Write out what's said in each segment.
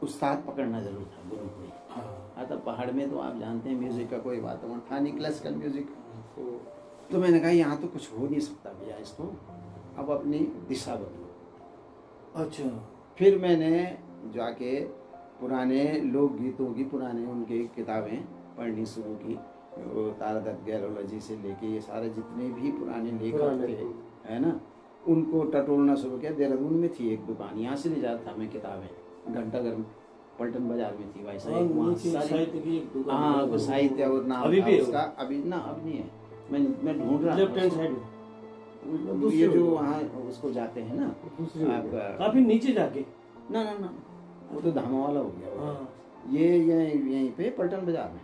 उस्ताद पकड़ना जरूर था, गुरु कोई। हाँ, तब पहाड़ में तो आप जानते हैं म्यूजिक का कोई वातावरण था नहीं, क्लासिकल म्यूजिक। तो मैंने कहा यहाँ तो कुछ हो नहीं सकता भैया, इसको अब अपनी दिशा बदलो। अच्छा। फिर मैंने जाके पुराने लोकगीतों की पुराने उनकी किताबें पढ़नी शुरू की। वो तारादत्त गैरोलॉजी से लेके ये सारे जितने भी पुराने लेखक थे, है ना, उनको टटोलना शुरू किया। देहरादून में थी एक दुकान, यहाँ से ले जाता था मैं किताबें, घंटाघर में, पलटन बाजार में थी भाई साहब। साहित्य की एक दुकान। हाँ, वो साहित्य और नाम अभी भी उसका, अभी ना अब नहीं है। मैं ढूंढ रहा लेफ्ट हैंड साइड, ये जो वहाँ उसको जाते हैं ना, काफी नीचे जाके। ना ना ना, वो तो धामा वाला हो गया। ये यहीं पे पलटन बाजार में।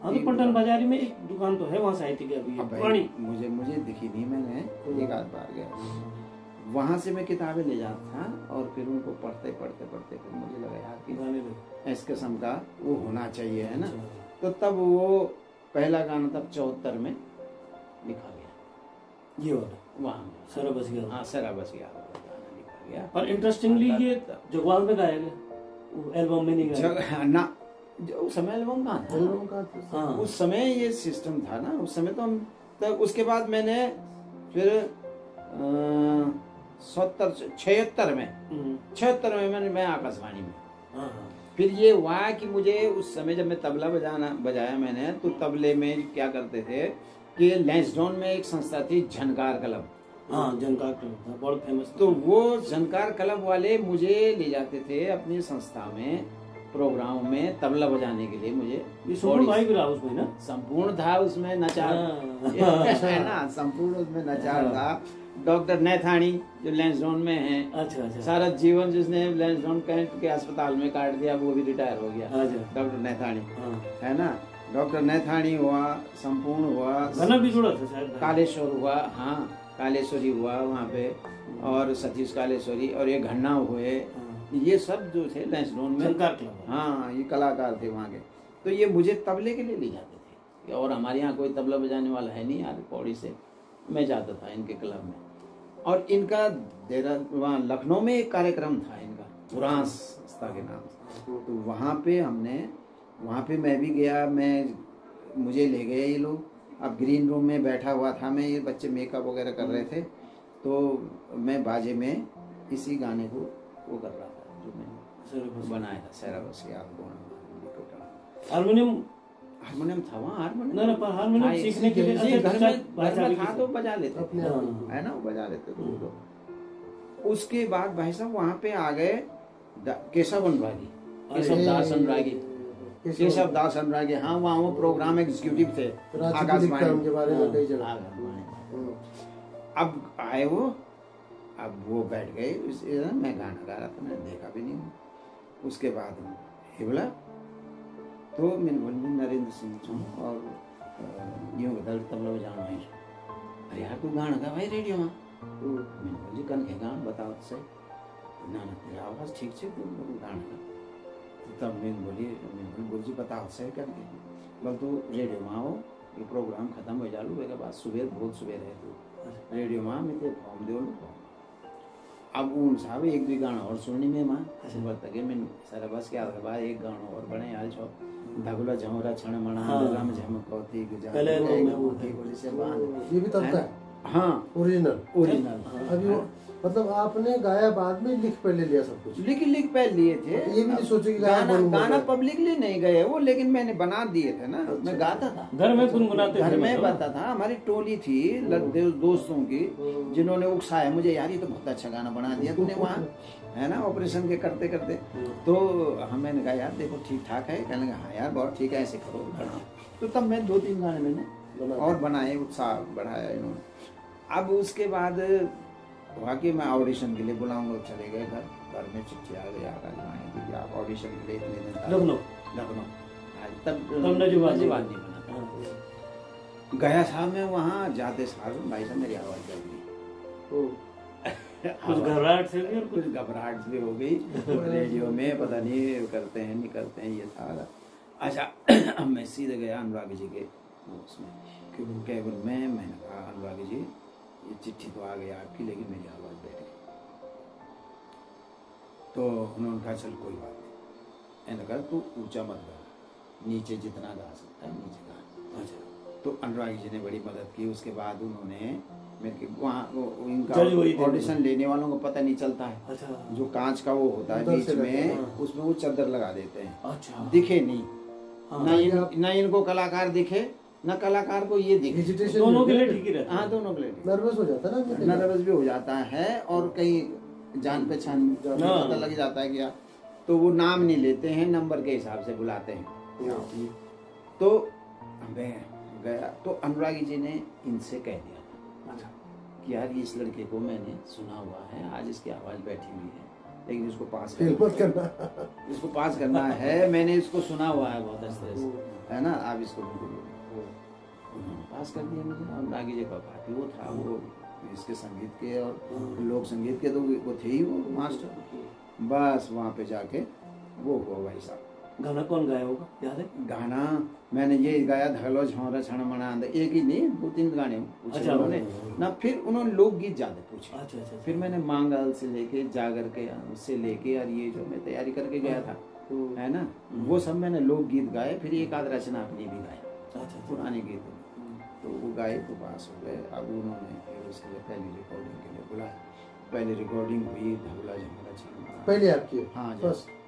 हाँ, तो पलटन बाजारी में एक दुकान तो है वहाँ साहित्य की, अभी पुरानी। मुझे दिखी नहीं, मैंने एक आध बार गया। वहाँ से मैं किताबें ले जाता था और फिर उनको पढ़ते फिर मुझे लगा यार कि इस किस्म का वो होना चाहिए, है ना। तो तब वो पहला गाना तब 74 में लिखा गया, ये वाला वहाँ सरा बस गया। हाँ, सरा बस गया गाना लिखा गया। और इंटरेस्टिंगली ये जगवाल में गाया गया, एल्बम में नहीं गाया ना। उस समय एल्बम कहाँ था? हाँ, उस समय ये सिस्टम था ना, उस समय तो हम तब। उसके बाद मैंने फिर 76 में मैं आकाशवाणी में। फिर ये हुआ कि मुझे उस समय जब मैं तबला बजाया मैंने, तो तबले में क्या करते थे कि लैंसडाउन में एक संस्था थी झनकार क्लब। हाँ, झनकार क्लब बहुत फेमस। तो वो झनकार क्लब वाले मुझे ले जाते थे अपनी संस्था में प्रोग्राम में तबला बजाने के लिए। मुझे संपूर्ण भाई भी रहा उसमें ना, संपूर्ण था उसमें, नचार है ना, संपूर्ण उसमें नचार था। डॉक्टर नैथानी जो लैंसडाउन में है, अच्छा, सारा जीवन जिसने लैंसडाउन कैंट के अस्पताल में काट दिया, वो भी रिटायर हो गया। डॉक्टर नैथानी, है ना, डॉक्टर नैथानी हुआ, संपूर्ण हुआ, गाना भी जुड़ा था शायद, कालेश्वर हुआ, हाँ कालेश्वरी हुआ वहाँ पे, और सतीश कालेश्वरी, और ये घन्ना हुए, ये सब जो थे लैंसडाउन में, हाँ ये कलाकार थे वहाँ के। तो ये मुझे तबले के लिए ले जाते थे, और हमारे यहाँ कोई तबला बजाने वाला है नहीं यार, पौड़ी से मैं जाता था इनके क्लब में। और इनका वहाँ लखनऊ में एक कार्यक्रम था इनका, पुराण संस्था के नाम से। तो वहाँ पे मैं भी गया, मुझे ले गए ये लोग। अब ग्रीन रूम में बैठा हुआ था मैं, ये बच्चे मेकअप वगैरह कर रहे थे, तो मैं बाजे में इसी गाने को वो कर रहा था जो मैंने बनाया था, सैरा बस के आपको। हारमोनियम था वहाँ, हारमोनियम सीखने के लिए घर में था तो बजा लेते है ना, वो बजा लेते तो। उसके बाद भाई साहब वहाँ पे आ गए केशव अनुरागी, केशव दास अनुरागी। हाँ, वहाँ वो प्रोग्राम एग्जीक्यूटिव थे आकाशवाणी के बारे में कई जगह। अब आए वो, अब वो बैठ गए, मैं गाना गा रहा था, मैंने देखा भी नहीं। उसके बाद ये बोला, तो मैंने बोली नरेंद्र सिंह और यूँ बदल तबला बजाना है। अरे यार तू गाना गा भाई रेडियो में। मैंने बोली कन के गाना बताओ से ना तेरा आवाज़ ठीक से तू गाना गा। तब मैंने बोली जी बताओ से करके बोल तू रेडियो में आओ, ये प्रोग्राम खत्म हो जालू के बाद सुबह बहुत सुबह रहे तू रेडियो में मैं तो फॉर्म दे लूँ। अब उन साहब एक भी गाना और सुननी में माँ बता के मैंने सारा बस क्या बाद एक गाना और बने आज छो धगुला झमरा छण मणा गम झमकौती गुजार ये भी तब का। हाँ, ओरिजिनल। अभी वो मतलब आपने गाया बाद में, लिख पहले लिया सब कुछ? लिख पहले लिए थे, ये भी नहीं सोचे कि गाना पब्लिकली नहीं गए वो, लेकिन मैंने बना दिए थे ना। मैं गाता था घर में, गुनगुनाते घर में गाता था। हमारी टोली थी दोस्तों की जिन्होंने उकसाया मुझे, यार ये तो बहुत अच्छा गाना बना दिया तूने वहाँ, है ना, ऑपरेशन के करते करते। तो मैंने कहा यार देखो ठीक ठाक है, कहने लगा हाँ यार बहुत ठीक है, ऐसे करो। तो तब मैं 2-3 गाने मैंने और बनाए, उत्साह बढ़ाया इन्होंने। अब उसके बाद वहाँ के मैं ऑडिशन के लिए बुलाऊंगा, चले गए घर में चिट्ठी आ गई आकाशवाणी की, आप ऑडिशन के लिए इतने दिन लखनऊ तब नजवानी बना गया साहब। मैं वहाँ जाते साल भाई साहब मेरी आवाज़ जल गई, कुछ घबराहट से भी और कुछ घबराहट भी हो गई रेडियो में, पता नहीं करते हैं नहीं करते हैं ये सारा। अच्छा अब मैं सीधे गया अनुराग जी के उसमें केवल में, मैंने कहा अनुराग जी ये चिट्ठी तो आ गई आपकी, लेकिन मेरी आवाज़ बैठ गई। तो उन्होंने कहा चल कोई बात नहीं, ऐसा कर, तू ऊंचा मत गा, नीचे जितना गा सकता है नीचे गा। अच्छा। तो अनुराग जी ने बड़ी मदद की। उसके बाद उन्होंने मेरे वहाँ जज वही थे। ऑडिशन लेने वालों को पता नहीं चलता है। अच्छा। जो कांच का वो होता है बीच में, उसमें वो चादर लगा देते हैं। अच्छा। दिखे नहीं, हाँ। ना इनको कलाकार दिखे, ना कलाकार को ये दिखे। दोनों के लिए ठीक ही रहता है। हाँ, दोनों के लिए नर्वस हो जाता है ना, नर्वस भी हो जाता है और कहीं जान पहचान पता लग जाता है क्या, तो वो नाम नहीं लेते हैं, नंबर के हिसाब से बुलाते हैं। तो मैं गया तो अनुरागी जी ने इनसे कह दिया कि यार इस लड़के को मैंने सुना हुआ है, आज इसकी आवाज बैठी हुई है, लेकिन इसको पास करना है। मैंने इसको सुना हुआ है बहुत अच्छे से, है ना, आप इसको पास कर दिया मुझे। अनुरागी जी का काफी वो था, वो इसके संगीत के और लोक संगीत के तो वो थे ही वो मास्टर। बस वहाँ पे जाके वो हुआ भाई साहब। गाना कौन गाया होगा, याद है? गाना मैंने ये गाया, धगलो झोंरा छण मना, एक ही नहीं 2-3 गाने पूछे उन्होंने ना। फिर उन्होंने लोकगीत ज्यादा पूछे। अच्छा। फिर मैंने मांगल से लेके जागर के से लेके और ये जो मैं तैयारी करके गया था, है ना, वो सब मैंने लोकगीत गाए। फिर एक आध रचना अपनी भी गाई। अच्छा। पुराने गीत तो वो गाए तो पास हो गए। अब उन्होंने फिर उसके लिए पहली रिकॉर्डिंग के लिए बुलाया। पहली रिकॉर्डिंग हुई धगला झोंरा छण मना पहले आपकी। हाँ,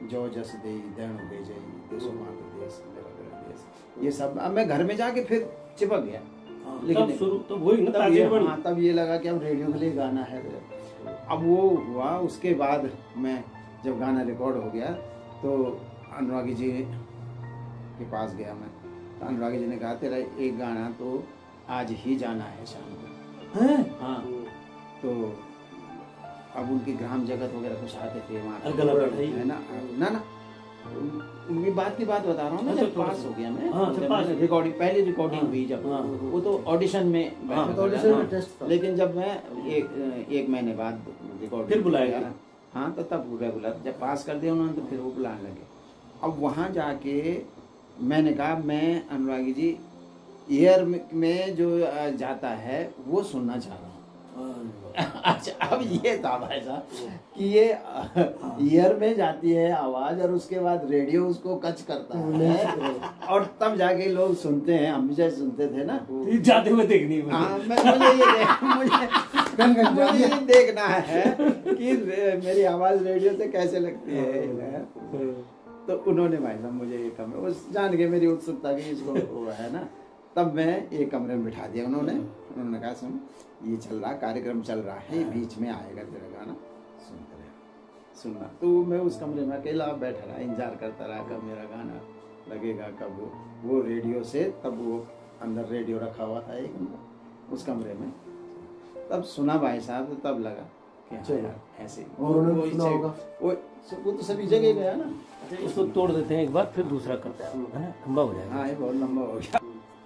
जो जस दे देणु दे जई देशो मात देश मेरा मेरा देश, ये सब। अब मैं घर में जाके फिर चिपक गया। लेकिन तब शुरू तो वही ना, तब ये लगा कि अब रेडियो के लिए गाना है। अब वो हुआ। उसके बाद मैं जब गाना रिकॉर्ड हो गया तो अनुरागी जी के पास गया मैं। तो अनुरागी जी ने कहा तेरा एक गाना तो आज ही जाना है शाम को। हाँ, तो अब उनकी ग्राम जगत वगैरह कुछ आते थे वहाँ, है ना ना उनकी बात की बात बता रहा हूँ ना। जब पास हो गया मैं, रिकॉर्डिंग पहली रिकॉर्डिंग हुई जब, वो तो ऑडिशन में, लेकिन जब मैं एक महीने बाद रिकॉर्ड फिर बुलाया, हाँ, तो तब रेगुलर जब पास कर दिया उन्होंने तो फिर वो बुलाने लगे। अब वहाँ जाके मैंने कहा मैं अनुरागी जी ईयर में जो जाता है वो सुनना चाह रहा हूँ। अच्छा, अब ये था भाई साहब कि ये ईयर में जाती है आवाज और उसके बाद रेडियो उसको कच करता है और तब जाके लोग सुनते हैं। हम भी जैसे सुनते थे ना, जाते हुए देखनी। हाँ, मुझे ये देखना है कि मेरी आवाज रेडियो से कैसे लगती है। तो उन्होंने भाई साहब मुझे एक कमरे, उस जान के मेरी उत्सुकता की इसको है ना, तब मैं एक कमरे में बिठा दिया। उन्होंने कहा सुन, ये चल रहा कार्यक्रम चल रहा है, बीच में आएगा तेरा गाना, सुनना। तो मैं उस कमरे में अकेला बैठा रहा, इंतजार करता रहा कब मेरा गाना लगेगा, कब वो रेडियो से, तब वो अंदर रेडियो रखा हुआ था एक उस कमरे में, तब सुना भाई साहब। तो तब लगा कि यार ऐसे वो तो सभी जगह गया ना। इसको तोड़ देते हैं एक बार, फिर दूसरा करते हैं, है ना, लंबा हो जाएगा। हाँ, ये बहुत लंबा हो गया।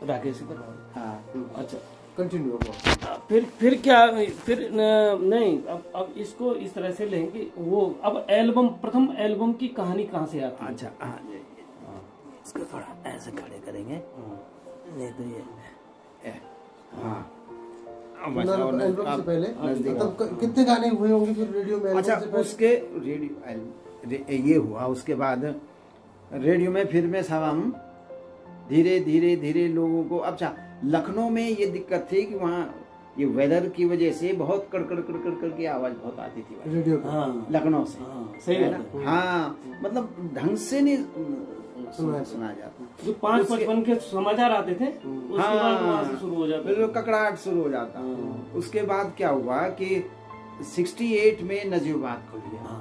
राकेश करवा। हाँ, अच्छा, कंटिन्यू होगा। फिर क्या, फिर नहीं, अब इसको इस तरह से लेंगे। वो अब एल्बम, प्रथम एल्बम की कहानी कहाँ से आती है? अच्छा, हाँ, इसको थोड़ा ऐसे खड़े करेंगे, नहीं तो ये हाँ। एल्बम से पहले तब कितने गाने हुए होंगे फिर रेडियो में? अच्छा, उसके रेडियो ये हुआ, उसके बाद रेडियो में फिर में सब हम धीरे धीरे धीरे लोगों को। अच्छा, लखनऊ में ये दिक्कत थी कि वहाँ ये वेदर की वजह से बहुत कड़कड़ की आवाज बहुत आती थी रेडियो। हाँ, लखनऊ से। हाँ, सही है ना। हाँ, मतलब ढंग से नहीं सुना जाता। जो 5-55 के समाचार आते थे, उसके बाद वहाँ से शुरू हो जाता, ककड़ाहट शुरू हो जाता। उसके बाद क्या हुआ कि 68 में नजीबात खुल गया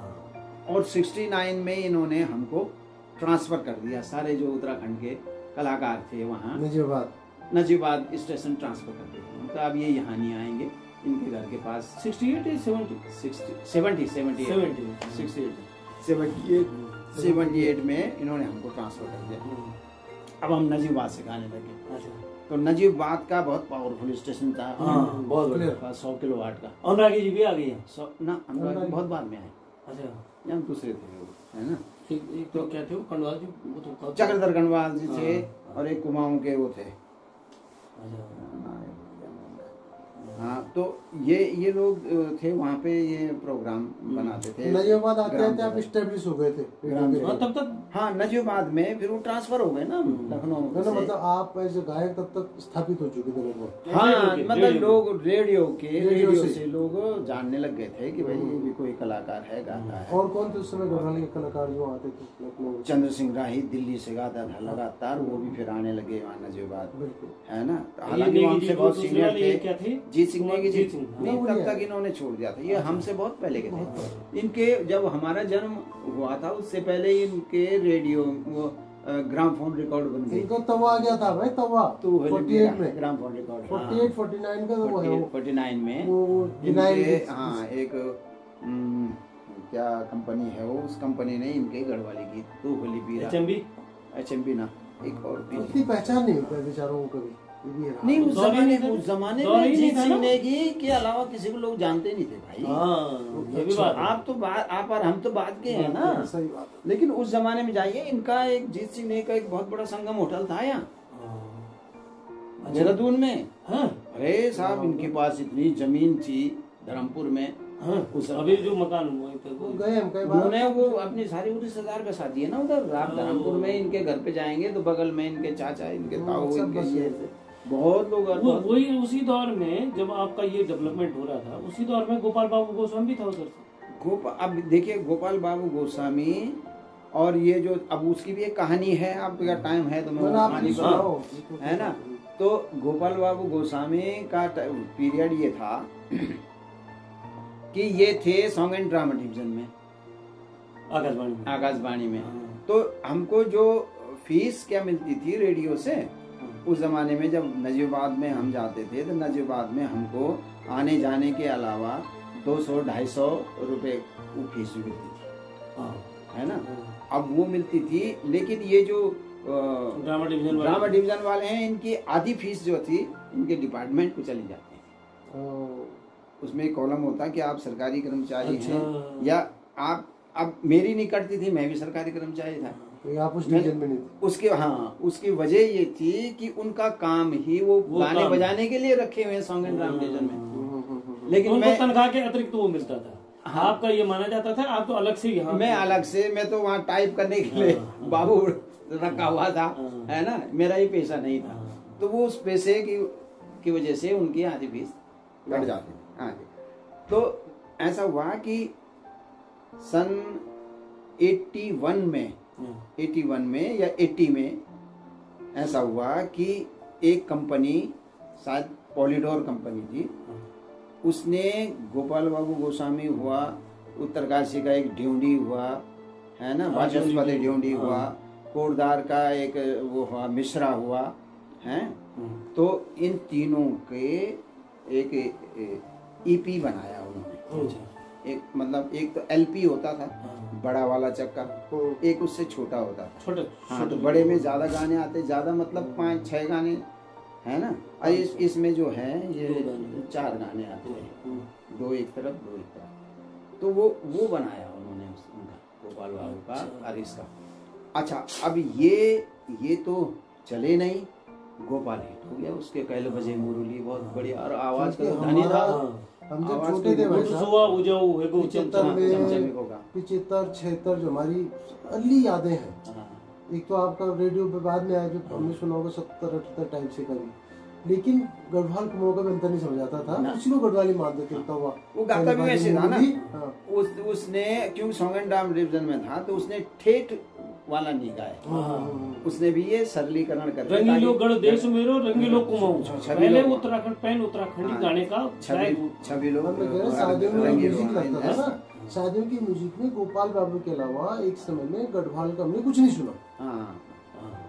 और 69 में इन्होंने हमको ट्रांसफर कर दिया। सारे जो उत्तराखंड के कलाकार थे वहाँ नजीबाद स्टेशन ट्रांसफर कर दिया। तो अब ये यहाँ नहीं आएंगे, इनके घर के पास। 78 में इन्होंने हमको ट्रांसफर कर दिया। अब हम नजीबाद से गाने लगे। तो नजीबाद का बहुत पावरफुल स्टेशन था, बहुत बड़ा, 100 किलोवाट का। अनुरागी जी भी आ गई है ना, अनुरागी बहुत बाद में आए। अच्छा, हम दूसरे थे, है ना। एक तो क्या थे वो, कण्वाल जी, वो तो चक्रधर कण्वाल जी थे और एक कुमाऊं के वो थे, हाँ, तो ये लोग थे वहाँ पे, ये प्रोग्राम बनाते थे। नजीबाबाद आते आते आप इस्टेब्लिश हो गए थे तब तक? हाँ, नजीबाबाद में फिर वो ट्रांसफर हो गए ना लखनऊ में। मतलब आप ऐसे गायक तब तक स्थापित हो चुके थे लगभग। हाँ, मतलब लोग रेडियो से लोग जानने लग गए थे कि भाई ये भी कोई कलाकार है, गाता है। और कौन थे उस समय गढ़वाल के कलाकार जो आते थे लखनऊ? चंद्र सिंह राही दिल्ली से गाता था लगातार, वो भी फिर आने लगे वहाँ नजीबाबाद, है ना। हालांकि वो हमसे बहुत सीनियर थे। जीत सिंह नहीं, तब तक इन्होंने छोड़ दिया था, ये हमसे बहुत पहले के थे। इनके जब हमारा जन्म हुआ था उससे पहले इनके रेडियो वो ग्रामोफोन रिकॉर्ड बन गई। इनको तवा आ गया था भाई, तवा 48 में ग्रामोफोन रिकॉर्ड 48 49 का तो है 49 में हाँ, एक क्या कंपनी है वो, उस कंपनी ने इनके गढ़वाली गीत तो होली पीरा HMB ना, एक और इतनी पहचान नहीं होती बेचारों को कभी नहीं। उस जमाने में जीत सिंह नेगी के अलावा किसी को लोग जानते नहीं थे भाई। आप और हम तो बात के हैं ना, सही बात। लेकिन उस जमाने में जाइए, इनका एक जीत सिंह नेगी का एक बहुत बड़ा संगम होटल था यहाँ देहरादून में। अरे साहब, इनके पास इतनी जमीन थी धर्मपुर में। अभी जो मकान उन्होंने वो अपनी सारी रिश्तेदार बसा दिए ना उधर। आप धर्मपुर में इनके घर पे जाएंगे तो बगल में इनके चाचा, इनके ताऊ, इनके बहुत लोग। वही उसी दौर में जब आपका ये डेवलपमेंट हो रहा था, उसी दौर में गोपाल बाबू गोस्वामी भी था उधर। अब देखिए गोपाल बाबू गोस्वामी, और ये जो अब उसकी भी एक कहानी है, आपका टाइम है तो मैं कहानी बताऊं, है ना। तो गोपाल बाबू गोस्वामी का पीरियड ये था कि ये थे सॉन्ग एंड ड्रामा डिवीजन में, आकाशवाणी में। तो हमको जो फीस क्या मिलती थी रेडियो से, उस जमाने में जब नजीबाबाद में हम जाते थे तो नजीबाबाद में हमको आने जाने के अलावा 200-250 रुपए वो फीस मिलती थी, है ना। अब वो मिलती थी, लेकिन ये जो ड्रामा डिवीजन वाले हैं, इनकी आधी फीस जो थी इनके डिपार्टमेंट को चली जाती है। उसमें एक कॉलम होता कि आप सरकारी कर्मचारी हैं या आप, अब मेरी नहीं कटती थी, मैं भी सरकारी कर्मचारी था, आप उस डिवीजन में नहीं थे। उसकी वजह ये थी कि उनका काम ही वो गाने बजाने के लिए रखे हुए सॉन्ग एंड ड्रामा डिवीजन में, लेकिन उनको तनख्वाह के अतिरिक्त वो मिलता था। आपका ये माना जाता था आप तो अलग से यहाँ, मैं तो वहाँ टाइप करने के लिए बाबू रखा हुआ था, है ना। मेरा ये पैसा नहीं था, तो वो उस पैसे की वजह से उनकी आधी फीस कट जाती थी। तो ऐसा हुआ कि सन 81 में या 80 में ऐसा हुआ कि एक कंपनी, शायद पॉलीडोर कंपनी थी, उसने गोपाल बाबू गोस्वामी हुआ, उत्तरकाशी का एक ढ्योंडी हुआ, है ना, वाचस्पति ढ्योंडी हुआ, कोटदार का एक वो हुआ, मिश्रा हुआ, है। तो इन तीनों के एक EP बनाया उन्होंने। एक मतलब एक तो LP होता था, बड़ा वाला चक्का, एक उससे छोटा होता था। हाँ, तो बड़े में ज्यादा गाने आते, ज्यादा मतलब 5-6 गाने, है ना। और इसमें जो है ये 4 गाने आते हैं, 2 एक तरफ 2 एक तरफ। तो वो बनाया उन्होंने उनका, गोपाल बाबू का और इसका। अच्छा, अब ये तो चले नहीं, गोपाल हिट हो गया, उसके कहले बजे मुरली बहुत बढ़िया, और आवाज का धनी था। हम जब छोटे थे भाई साहब, 75-76 जो हमारी अर्ली यादें हैं, एक तो आपका रेडियो पे बाद में आया जो हमने सुना होगा 70-78 टाइप से कभी, लेकिन गढ़वाल को मौका में अंतर नहीं समझ आता था, उसी को गढ़वाली मान देते था। वो गाता भी वैसे था ना। उसने क्योंकि सॉन्ग एंड ड्रामा डिवीजन में था, तो उसने ठेठ वाला नहीं गाया, उसने भी ये सरलीकरण कर रंगीलो गढ़ देश मेरो रंगीलो कुमाऊं, पहले उत्तराखंड पैन उत्तराखंडी गाने का छवि लोग शादियों की म्यूजिक में गोपाल बाबू के अलावा एक समय में गढ़वाल का हमने कुछ नहीं सुना।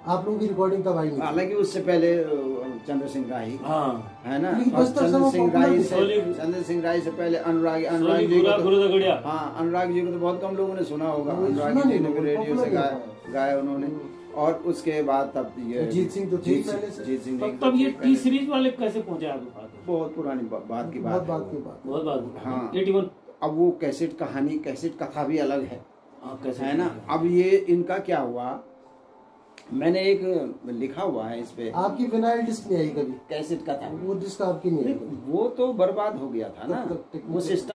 आप लोगों की रिकॉर्डिंग कब आई? हालांकि उससे पहले चंद्र सिंह राही, है ना, चंद्र सिंह राही से पहले अनुराग जी को तो बहुत कम लोगों ने सुना होगा। अनुराग जी ने रेडियो से गाया उन्होंने। और उसके बाद तब ये जीत सिंह तो थे पहले से। जीत सिंह तब ये टी सीरीज वाले कैसे पहुंचे आपके पास? बहुत पुरानी बात की बात। हाँ, 81। अब वो कैसेट कहानी, कैसेट कथा भी अलग है, है ना। अब ये इनका क्या हुआ मैंने एक लिखा हुआ है इस पे। आपकी विनाइल डिस्क नहीं आई कभी? कैसेट का था वो डिस्क आपकी नहीं आई? वो तो बर्बाद हो गया था ना, वो सिस्टम